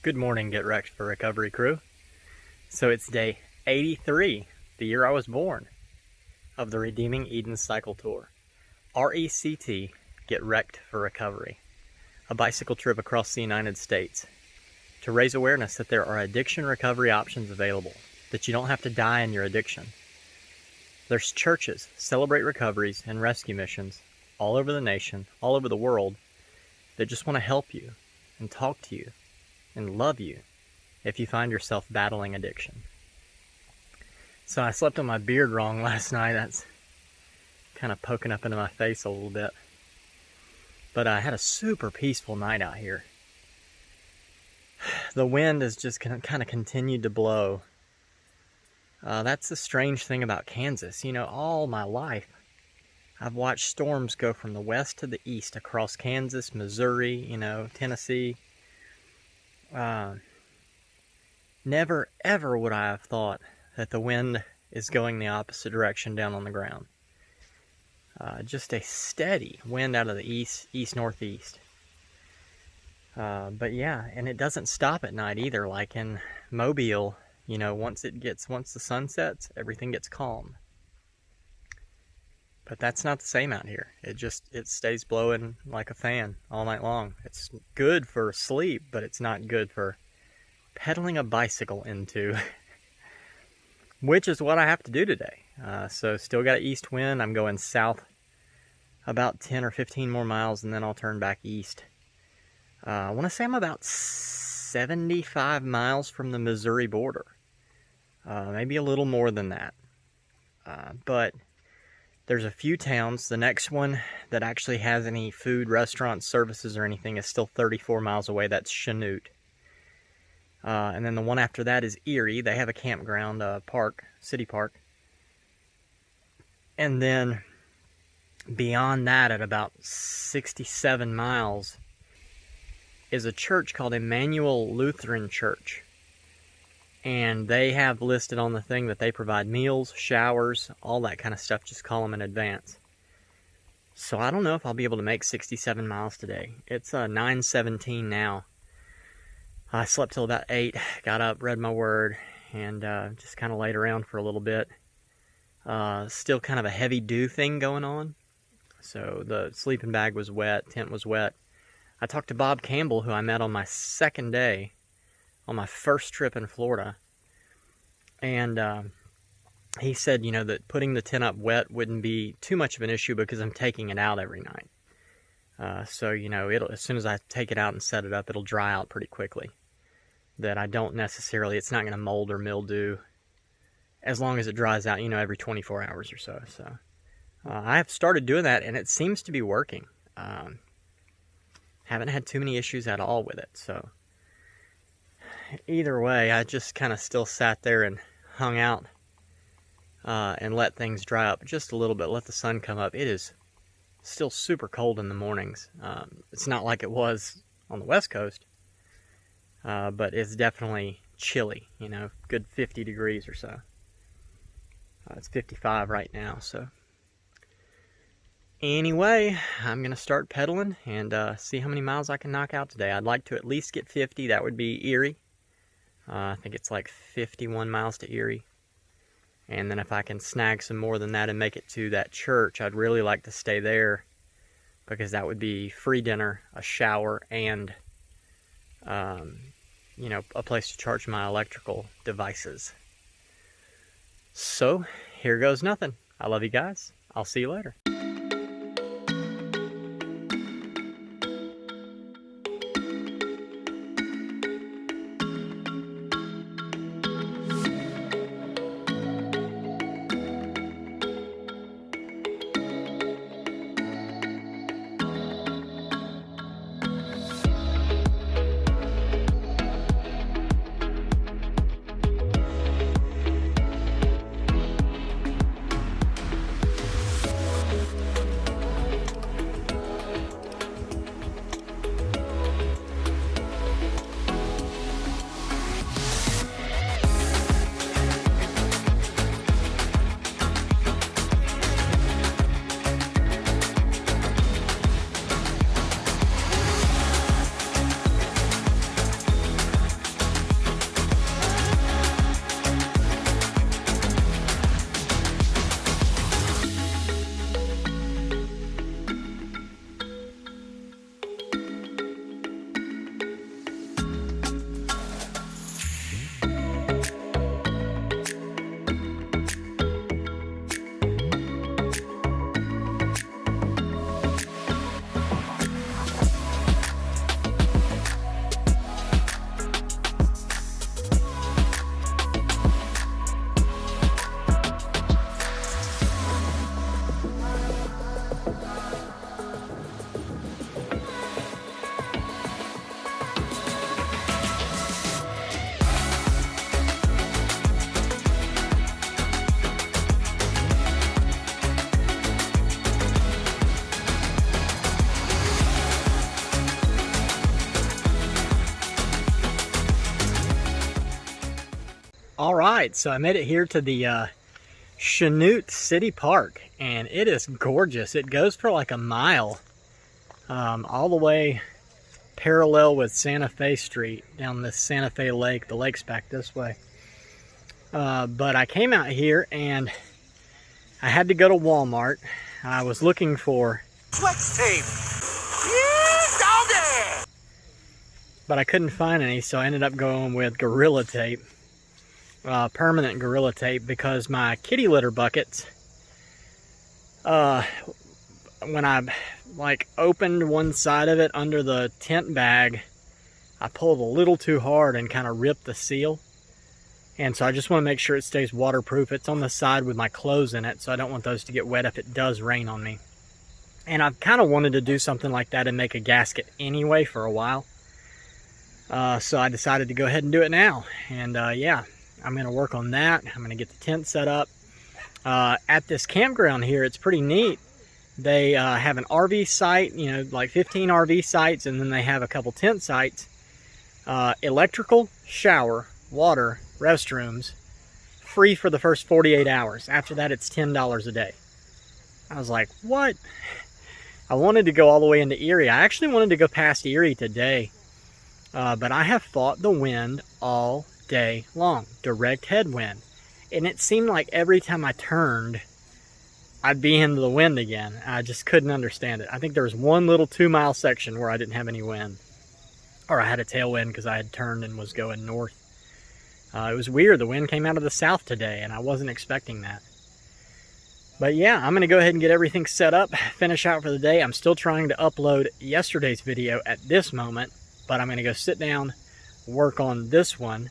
Good morning, Get Wrecked for Recovery crew. So it's day 83, the year I was born, of the Redeeming Eden Cycle Tour. RECT, Get Wrecked for Recovery. A bicycle trip across the United States to raise awareness that there are addiction recovery options available, that you don't have to die in your addiction. There's churches, celebrate recoveries, and rescue missions all over the nation, all over the world, that just want to help you and talk to you and love you if you find yourself battling addiction. So I slept on my beard wrong last night. That's kind of poking up into my face a little bit. But I had a super peaceful night out here. The wind has just kind of continued to blow. That's the strange thing about Kansas. You know, all my life, I've watched storms go from the west to the east across Kansas, Missouri, Tennessee. Never ever would I have thought that the wind is going the opposite direction down on the ground. Just a steady wind out of the east-northeast. But yeah, and it doesn't stop at night either. Like in Mobile, once the sun sets, everything gets calm. But that's not the same out here. It stays blowing like a fan all night long. It's good for sleep, but it's not good for pedaling a bicycle into, which is what I have to do today. So still got an east wind. I'm going south about 10 or 15 more miles, and then I'll turn back east. I want to say I'm about 75 miles from the Missouri border. Maybe a little more than that. But there's a few towns. The next one that actually has any food, restaurant, services, or anything is still 34 miles away. That's Chanute. And then the one after that is Erie. They have a campground, city park. And then beyond that, at about 67 miles, is a church called Emmanuel Lutheran Church. And they have listed on the thing that they provide meals, showers, all that kind of stuff. Just call them in advance. So I don't know if I'll be able to make 67 miles today. It's 9:17 now. I slept till about 8, got up, read my word, and just kind of laid around for a little bit. Still kind of a heavy dew thing going on. So the sleeping bag was wet, tent was wet. I talked to Bob Campbell, who I met on my second day, on my first trip in Florida. And he said, that putting the tent up wet wouldn't be too much of an issue because I'm taking it out every night. So, as soon as I take it out and set it up, it'll dry out pretty quickly. That I don't necessarily, it's not going to mold or mildew as long as it dries out, every 24 hours or so. So I have started doing that, and it seems to be working. Haven't had too many issues at all with it. So either way, I just kind of still sat there and hung out and let things dry up just a little bit, let the sun come up. It is still super cold in the mornings. It's not like it was on the West Coast, but it's definitely chilly, good 50 degrees or so. It's 55 right now, so. Anyway, I'm going to start pedaling and see how many miles I can knock out today. I'd like to at least get 50. That would be Erie. I think it's like 51 miles to Erie. And then if I can snag some more than that and make it to that church, I'd really like to stay there, because that would be free dinner, a shower, and, a place to charge my electrical devices. So, here goes nothing. I love you guys. I'll see you later. All right, so I made it here to the Chanute City Park, and it is gorgeous. It goes for like a mile, all the way parallel with Santa Fe Street down this Santa Fe Lake. The lake's back this way. But I came out here and I had to go to Walmart. I was looking for flex tape. Doggy! But I couldn't find any, so I ended up going with Gorilla Tape. Permanent Gorilla Tape, because my kitty litter buckets, when I opened one side of it under the tent bag, I pulled a little too hard and kind of ripped the seal. And so I just want to make sure it stays waterproof. It's on the side with my clothes in it, so I don't want those to get wet if it does rain on me. And I've kind of wanted to do something like that and make a gasket anyway for a while. So I decided to go ahead and do it now. And yeah, I'm going to work on that. I'm going to get the tent set up. At this campground here, it's pretty neat. They have an RV site, you know, like 15 RV sites, and then they have a couple tent sites. Electrical, shower, water, restrooms, free for the first 48 hours. After that, it's $10 a day. I was like, what? I wanted to go all the way into Erie. I actually wanted to go past Erie today, but I have fought the wind all day long, direct headwind, and it seemed like every time I turned, I'd be into the wind again. I just couldn't understand it. I think there was one little 2-mile section where I didn't have any wind, or I had a tailwind because I had turned and was going north. It was weird. The wind came out of the south today, and I wasn't expecting that. But yeah, I'm going to go ahead and get everything set up, finish out for the day. I'm still trying to upload yesterday's video at this moment, but I'm going to go sit down, work on this one,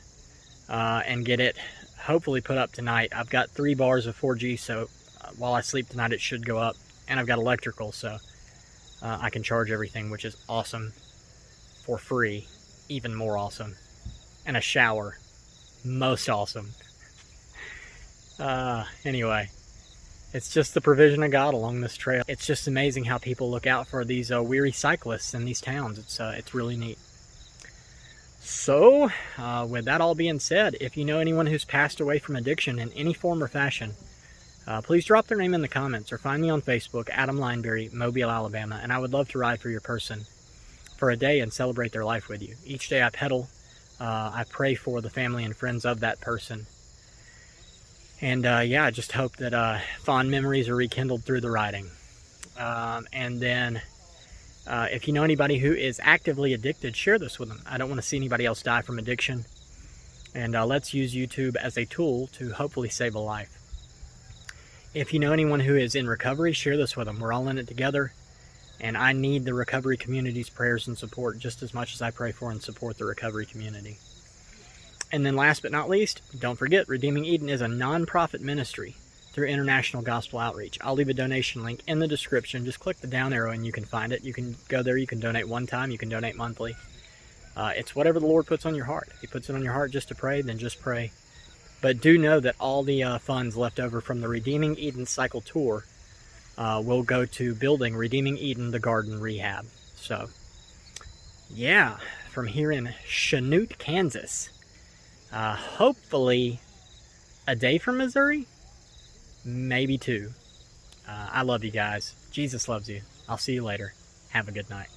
and get it hopefully put up tonight. I've got 3 bars of 4G, so while I sleep tonight, it should go up. And I've got electrical, so I can charge everything, which is awesome, for free, even more awesome. And a shower, most awesome. Anyway, it's just the provision of God along this trail. It's just amazing how people look out for these weary cyclists in these towns. It's really neat. So, with that all being said, if you know anyone who's passed away from addiction in any form or fashion, please drop their name in the comments or find me on Facebook, Adam Lineberry, Mobile, Alabama, and I would love to ride for your person for a day and celebrate their life with you. Each day I pedal, I pray for the family and friends of that person. And yeah, I just hope that fond memories are rekindled through the riding. And then if you know anybody who is actively addicted, share this with them. I don't want to see anybody else die from addiction. And let's use YouTube as a tool to hopefully save a life. If you know anyone who is in recovery, share this with them. We're all in it together. And I need the recovery community's prayers and support just as much as I pray for and support the recovery community. And then last but not least, don't forget, Redeeming Eden is a non-profit ministry through International Gospel Outreach. I'll leave a donation link in the description. Just click the down arrow and you can find it. You can go there, you can donate one time, you can donate monthly. It's whatever the Lord puts on your heart. If He puts it on your heart just to pray, then just pray. But do know that all the funds left over from the Redeeming Eden Cycle Tour will go to building Redeeming Eden, the Garden Rehab. So, yeah, from here in Chanute, Kansas. Hopefully a day from Missouri, maybe 2. I love you guys. Jesus loves you. I'll see you later. Have a good night.